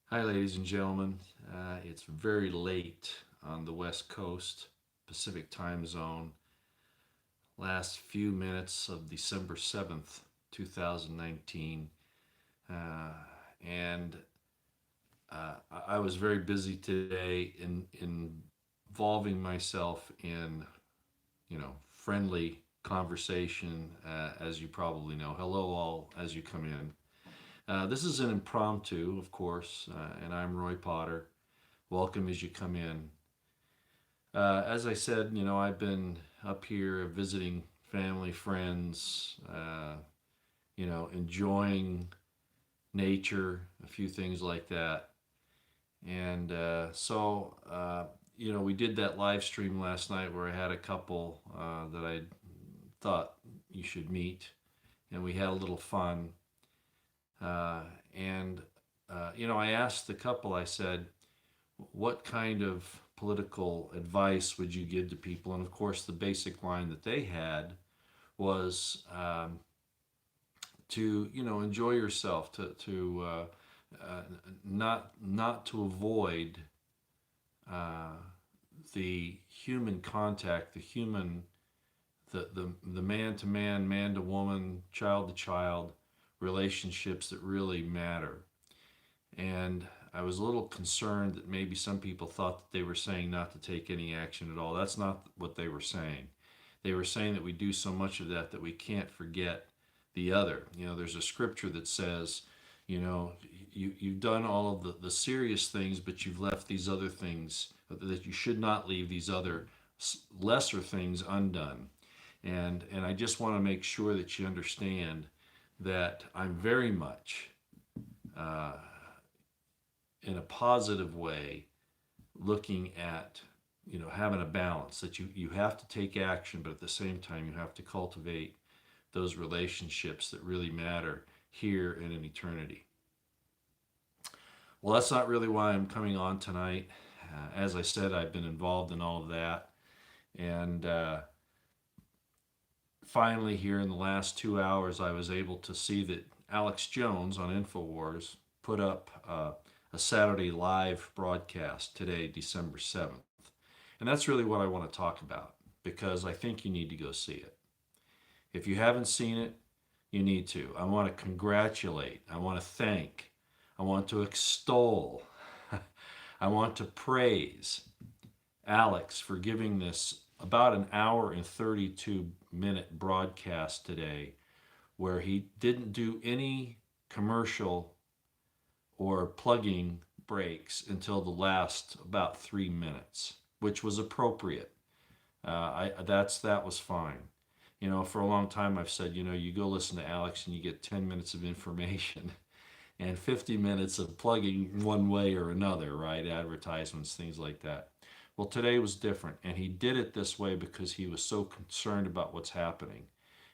Hi, ladies and gentlemen. It's very late on the West Coast, Pacific time zone. Last few minutes of December 7th, 2019. Uh, and I was very busy today in involving myself in, friendly conversation, as you probably know. Hello, all, as you come in. This is an impromptu, of course, and I'm Roy Potter. Welcome as you come in. As I said, I've been up here visiting family, friends, enjoying nature, a few things like that. And we did that live stream last night where I had a couple that I thought you should meet, and we had a little fun. And I asked the couple, I said, what kind of political advice would you give to people? And of course, the basic line that they had was to enjoy yourself, uh, not to avoid uh, the human contact, the man to man, man to woman, child to child relationships that really matter. And I was a little concerned that maybe some people thought that they were saying not to take any action at all. That's not what they were saying. They were saying that we do so much of that that we can't forget the other. There's a scripture that says, you've done all of the serious things, but you've left these other things that you should not leave, these other lesser things undone. And I just want to make sure that you understand that I'm very much uh, in a positive way looking at having a balance, that you have to take action, but at the same time you have to cultivate those relationships that really matter here and in eternity. Well, that's not really why I'm coming on tonight. As I said, I've been involved in all of that, and finally here in the last 2 hours I was able to see that Alex Jones on InfoWars put up a Saturday live broadcast today, December 7th. And that's really what I want to talk about because I think you need to go see it. If you haven't seen it, you need to. I want to congratulate, I want to thank, I want to extol, I want to praise Alex for giving this about an hour and 32-minute broadcast today where he didn't do any commercial or plugging breaks until the last about 3 minutes, which was appropriate. That was fine. For a long time I've said, you go listen to Alex and you get 10 minutes of information and 50 minutes of plugging one way or another, right? Advertisements, things like that. Well, today was different, and he did it this way because he was so concerned about what's happening.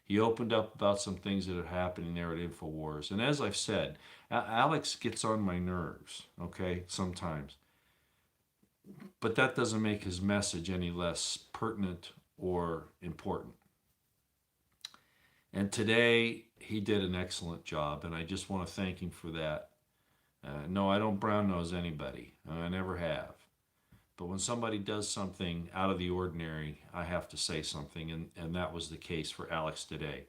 He opened up about some things that are happening there at InfoWars. And as I've said, Alex gets on my nerves, okay, sometimes. But that doesn't make his message any less pertinent or important. And today, he did an excellent job, and I just want to thank him for that. No, I don't brown nose anybody. I never have. But when somebody does something out of the ordinary, I have to say something, and that was the case for Alex today.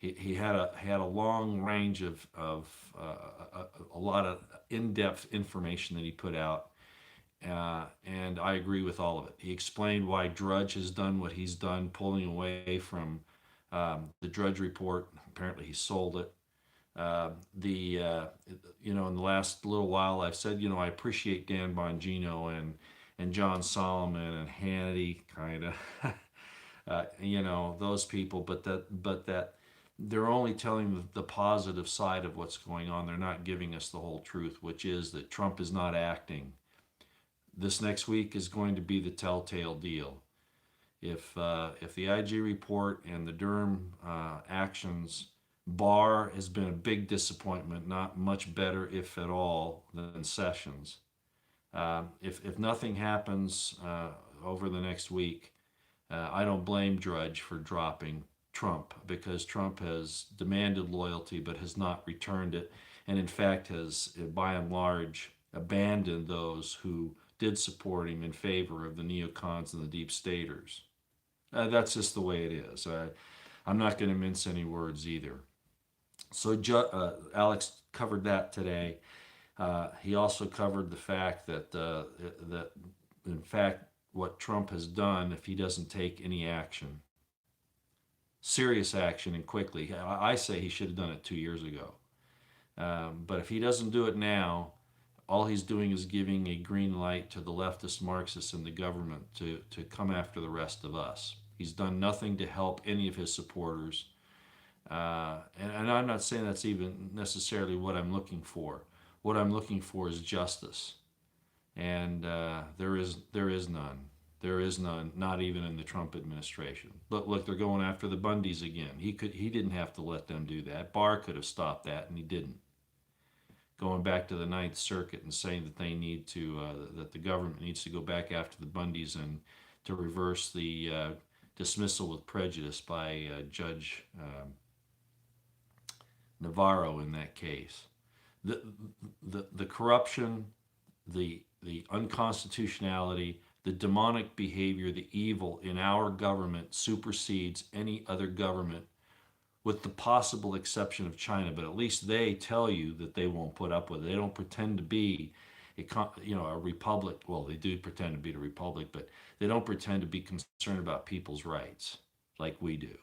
He had a long range of a lot of in-depth information that he put out, and I agree with all of it. He explained why Drudge has done what he's done, pulling away from the Drudge Report. Apparently, he sold it. The In the last little while, I've said I appreciate Dan Bongino and John Solomon and Hannity, kind of, those people, but that they're only telling the positive side of what's going on. They're not giving us the whole truth, which is that Trump is not acting. This next week is going to be the telltale deal. If the IG report and the Durham actions, Barr has been a big disappointment, not much better, if at all, than Sessions. If nothing happens over the next week, I don't blame Drudge for dropping Trump because Trump has demanded loyalty but has not returned it, and in fact has, by and large, abandoned those who did support him in favor of the neocons and the deep staters. That's just the way it is. I'm not going to mince any words either. So Alex covered that today. He also covered the fact that in fact what Trump has done, if he doesn't take any action, serious action and quickly, I say he should have done it 2 years ago. But if he doesn't do it now, all he's doing is giving a green light to the leftist Marxists in the government to come after the rest of us. He's done nothing to help any of his supporters. And I'm not saying that's even necessarily what I'm looking for. What I'm looking for is justice. And there is none. There is none, not even in the Trump administration. Look, they're going after the Bundys again. He didn't have to let them do that. Barr could have stopped that, and he didn't. Going back to the Ninth Circuit and saying that they need to, that the government needs to go back after the Bundys and to reverse the dismissal with prejudice by Judge Navarro in that case. The corruption, the unconstitutionality, the demonic behavior, the evil in our government supersedes any other government, with the possible exception of China. But at least they tell you that they won't put up with it. They don't pretend to be a republic. Well, they do pretend to be a republic, but they don't pretend to be concerned about people's rights like we do.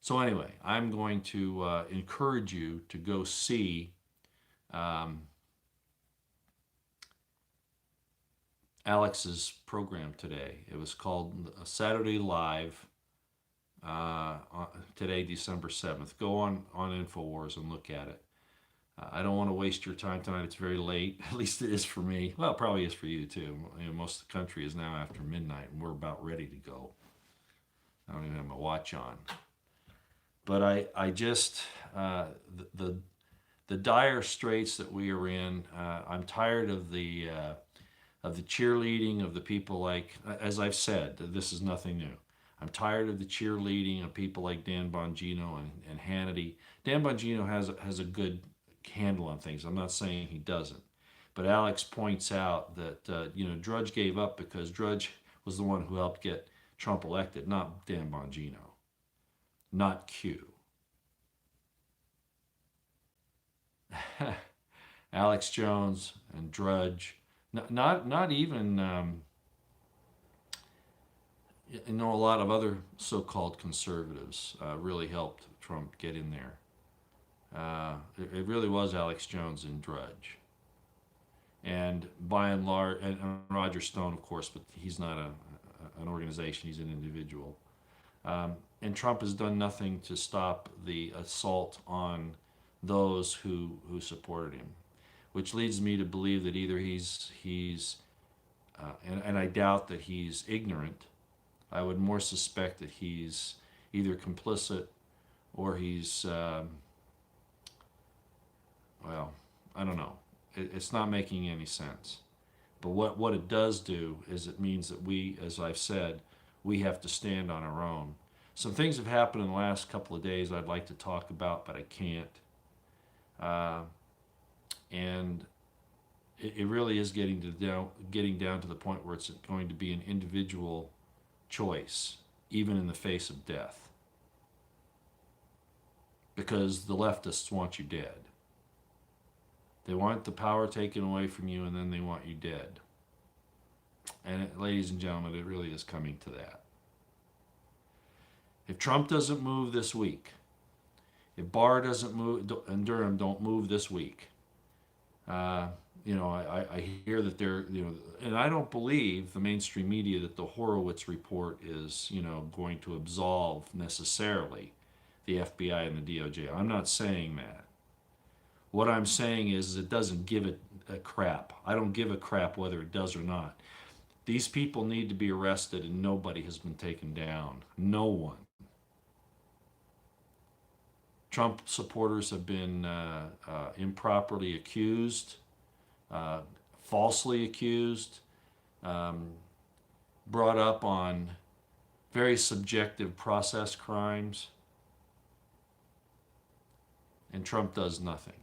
So anyway, I'm going to encourage you to go see Alex's program today. It was called Saturday Live, today, December 7th. Go on InfoWars and look at it. I don't want to waste your time tonight. It's very late. At least it is for me. Well, it probably is for you too. Most of the country is now after midnight, and we're about ready to go. I don't even have my watch on. But I just, the dire straits that we are in, I'm tired of the cheerleading of the people like, as I've said, this is nothing new. I'm tired of the cheerleading of people like Dan Bongino and Hannity. Dan Bongino has a good handle on things. I'm not saying he doesn't. But Alex points out that, Drudge gave up because Drudge was the one who helped get Trump elected, not Dan Bongino. Not Q. Alex Jones and Drudge, not even, a lot of other so-called conservatives really helped Trump get in there. It really was Alex Jones and Drudge. And by and large, and Roger Stone, of course, but he's not an organization, he's an individual. And Trump has done nothing to stop the assault on those who supported him, which leads me to believe that either he's and I doubt that he's ignorant. I would more suspect that he's either complicit or he's, well, I don't know. It's not making any sense. But what it does do is it means that we, as I've said, we have to stand on our own. Some things have happened in the last couple of days I'd like to talk about, but I can't. And it really is getting down to the point where it's going to be an individual choice, even in the face of death. Because the leftists want you dead. They want the power taken away from you, and then they want you dead. And ladies and gentlemen, it really is coming to that. If Trump doesn't move this week, if Barr doesn't move, and Durham don't move this week, I hear that they're, and I don't believe the mainstream media that the Horowitz report is, going to absolve necessarily the FBI and the DOJ. I'm not saying that. What I'm saying is it doesn't give it a crap. I don't give a crap whether it does or not. These people need to be arrested, and nobody has been taken down. No one. Trump supporters have been improperly accused, falsely accused, brought up on very subjective process crimes, and Trump does nothing.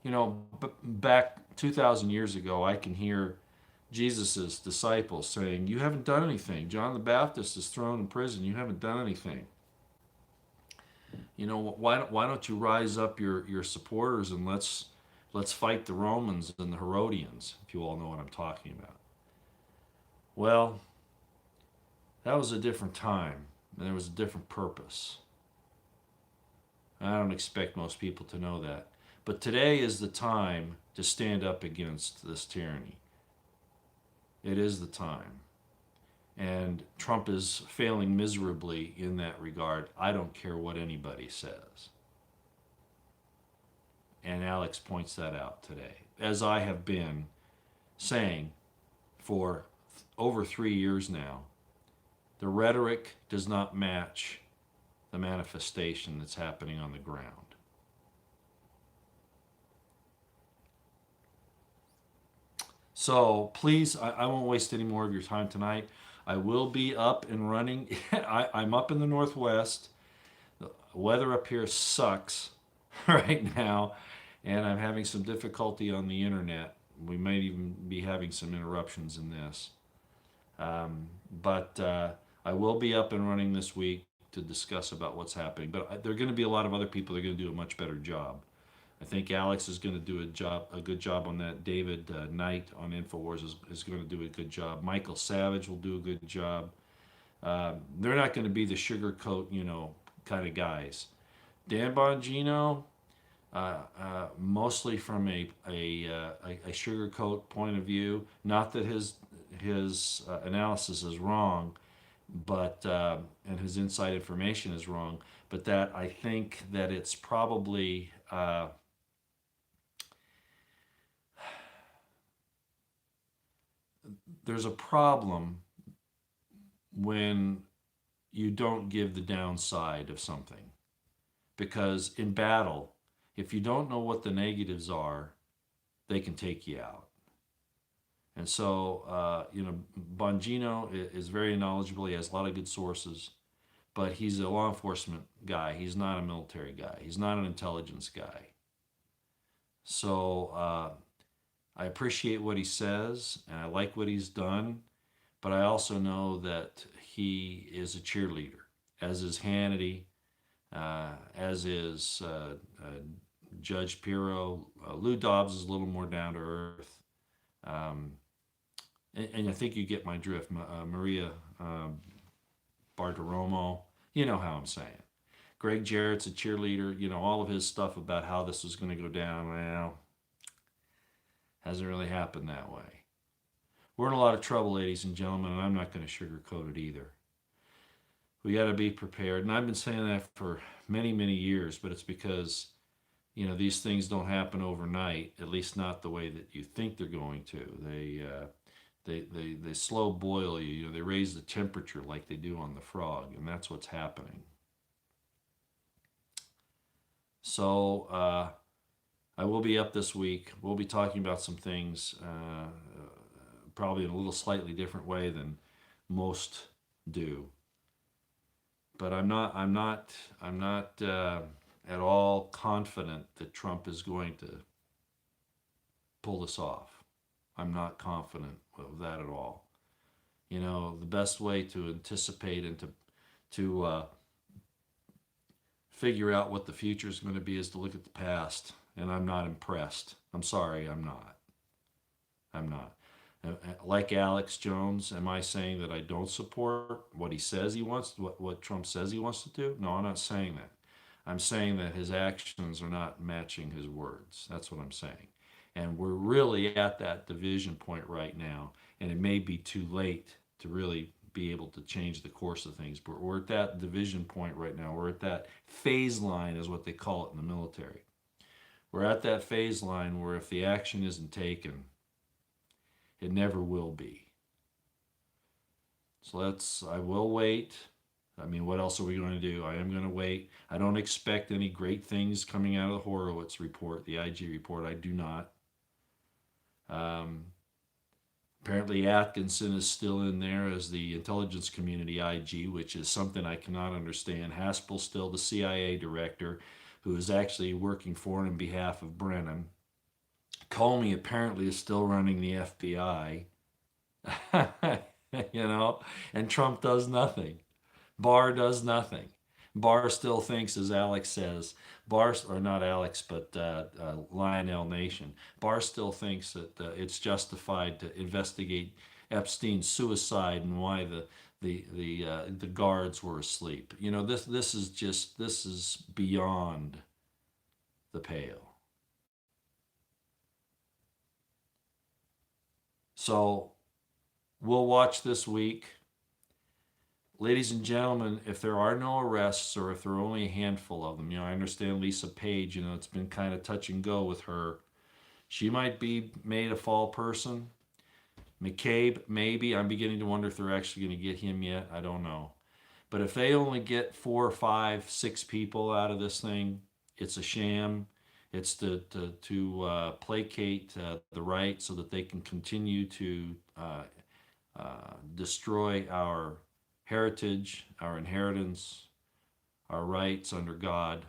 Back 2,000 years ago, I can hear Jesus's disciples saying, "You haven't done anything. John the Baptist is thrown in prison. You haven't done anything. Why don't you rise up your supporters and let's fight the Romans and the Herodians, if you all know what I'm talking about." Well, that was a different time, and there was a different purpose. I don't expect most people to know that. But today is the time to stand up against this tyranny. It is the time. And Trump is failing miserably in that regard. I don't care what anybody says. And Alex points that out today, as I have been saying for over 3 years now. The rhetoric does not match the manifestation that's happening on the ground. So please, I won't waste any more of your time tonight. I will be up and running. I'm up in the Northwest. The weather up here sucks right now, and I'm having some difficulty on the internet. We might even be having some interruptions in this. But I will be up and running this week to discuss about what's happening. But there are going to be a lot of other people that are going to do a much better job. I think Alex is going to do a good job on that. David Knight on Infowars is going to do a good job. Michael Savage will do a good job. They're not going to be the sugarcoat, kind of guys. Dan Bongino, mostly from a sugarcoat point of view. Not that his analysis is wrong, but and his inside information is wrong, but that I think that it's probably there's a problem when you don't give the downside of something, because in battle, if you don't know what the negatives are, they can take you out. And so, Bongino is very knowledgeable. He has a lot of good sources, but he's a law enforcement guy. He's not a military guy. He's not an intelligence guy. So I appreciate what he says, and I like what he's done, but I also know that he is a cheerleader, as is Hannity, as is Judge Pirro. Lou Dobbs is a little more down to earth. And I think you get my drift. Maria Bartiromo, you know how I'm saying. Greg Jarrett's a cheerleader. All of his stuff about how this is going to go down, well, hasn't really happened that way. We're in a lot of trouble, ladies and gentlemen, and I'm not going to sugarcoat it either. We got to be prepared. And I've been saying that for many, many years, but it's because, these things don't happen overnight, at least not the way that you think they're going to. They slow boil you. They raise the temperature like they do on the frog, and that's what's happening. So I will be up this week. We'll be talking about some things, probably in a little slightly different way than most do. But I'm not at all confident that Trump is going to pull this off. I'm not confident of that at all. The best way to anticipate and to figure out what the future is going to be is to look at the past. And I'm not impressed. I'm sorry, I'm not. I'm not. Like Alex Jones, am I saying that I don't support what he says he wants, what Trump says he wants to do? No, I'm not saying that. I'm saying that his actions are not matching his words. That's what I'm saying. And we're really at that division point right now, and it may be too late to really be able to change the course of things. But we're at that division point right now. We're at that phase line, is what they call it in the military. We're at that phase line where if the action isn't taken, it never will be. So I will wait. I mean, what else are we going to do? I am going to wait. I don't expect any great things coming out of the Horowitz report, the IG report. I do not. Apparently Atkinson is still in there as the intelligence community IG, which is something I cannot understand. Haspel's still the CIA director, who is actually working for and in behalf of Brennan. Comey apparently is still running the FBI, you know, and Trump does nothing. Barr does nothing. Barr still thinks, as Alex says, Barr, or not Alex, but Lionel Nation, Barr still thinks that it's justified to investigate Epstein's suicide and why the guards were asleep. You know, this is beyond the pale. So we'll watch this week. Ladies and gentlemen, if there are no arrests or if there are only a handful of them, you know, I understand Lisa Page, you know, it's been kind of touch and go with her. She might be made a fall person. McCabe, maybe. I'm beginning to wonder if they're actually going to get him yet. I don't know. But if they only get 4 or 5, 6 people out of this thing, it's a sham. It's to placate the right so that they can continue to destroy our heritage, our inheritance, our rights under God,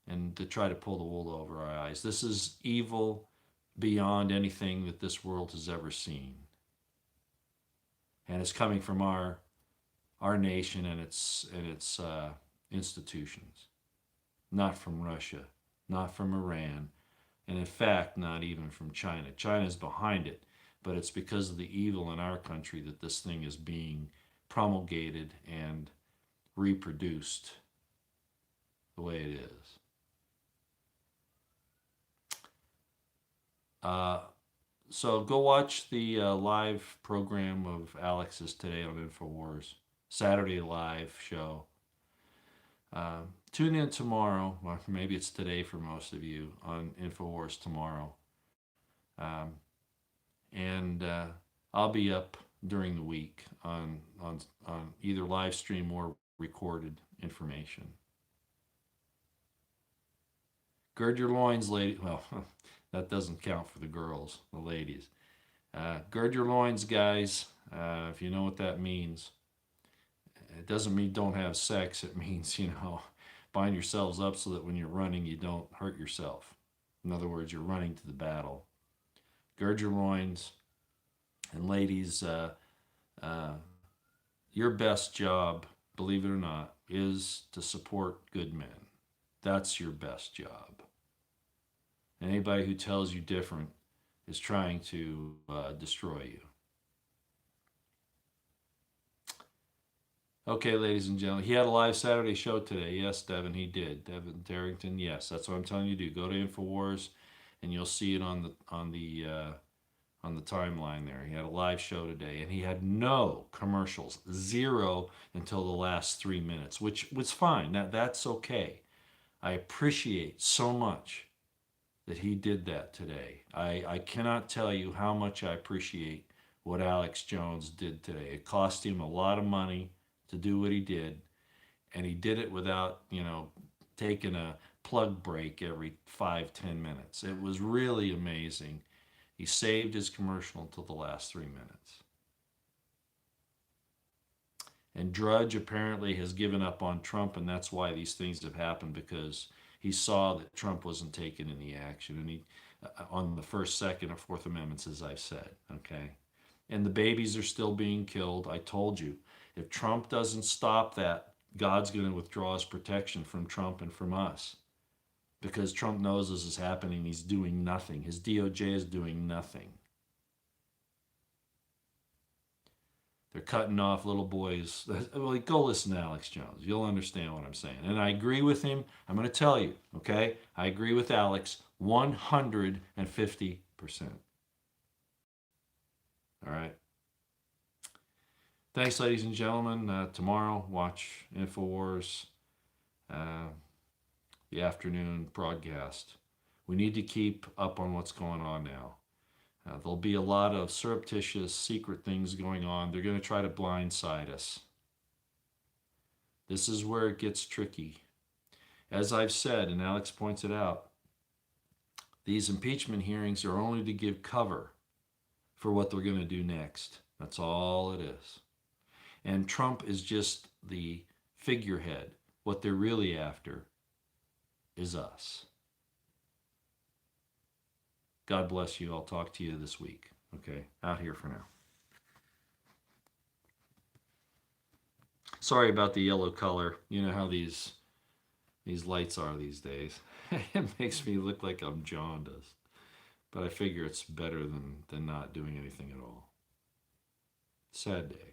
and to try to pull the wool over our eyes. This is evil beyond anything that this world has ever seen. And it's coming from our nation and its institutions, not from Russia, not from Iran, and in fact, not even from China. China's behind it, but it's because of the evil in our country that this thing is being promulgated and reproduced the way it is. So go watch the live program of Alex's today on InfoWars, Saturday live show. Tune in tomorrow, or maybe it's today for most of you, on InfoWars tomorrow. And I'll be up during the week on either live stream or recorded information. Gird your loins, lady. Well, that doesn't count for the girls, the ladies. Gird your loins, guys, if you know what that means. It doesn't mean don't have sex. It means, you know, bind yourselves up so that when you're running, you don't hurt yourself. In other words, you're running to the battle. Gird your loins. And ladies, your best job, believe it or not, is to support good men. That's your best job. Anybody who tells you different is trying to destroy you. Okay, ladies and gentlemen, he had a live Saturday show today. Yes, Devin, he did. Devin Darrington, yes, that's what I'm telling you to do. Go to InfoWars, and you'll see it on the timeline there. He had a live show today, and he had no commercials, 0 until the last 3 minutes, which was fine. That's okay. I appreciate so much that he did that today. I cannot tell you how much I appreciate what Alex Jones did today. It cost him a lot of money to do what he did, and he did it without, you know, taking a plug break every 5-10 minutes. It was really amazing. He saved his commercial until the last 3 minutes. And Drudge apparently has given up on Trump, and that's why these things have happened, because he saw that Trump wasn't taking any action, and he on the First, Second, or Fourth Amendments, as I've said, okay? And the babies are still being killed. I told you, if Trump doesn't stop that, God's going to withdraw his protection from Trump and from us. Because Trump knows this is happening, he's doing nothing. His DOJ is doing nothing. They're cutting off little boys. Well, go listen to Alex Jones. You'll understand what I'm saying. And I agree with him. I'm going to tell you, okay? I agree with Alex 150%. All right? Thanks, ladies and gentlemen. Tomorrow, watch InfoWars, the afternoon broadcast. We need to keep up on what's going on now. There'll be a lot of surreptitious, secret things going on. They're going to try to blindside us. This is where it gets tricky. As I've said, and Alex points it out, these impeachment hearings are only to give cover for what they're going to do next. That's all it is. And Trump is just the figurehead. What they're really after is us. God bless you. I'll talk to you this week. Okay, out here for now. Sorry about the yellow color. You know how these lights are these days. It makes me look like I'm jaundiced. But I figure it's better than not doing anything at all. Sad day.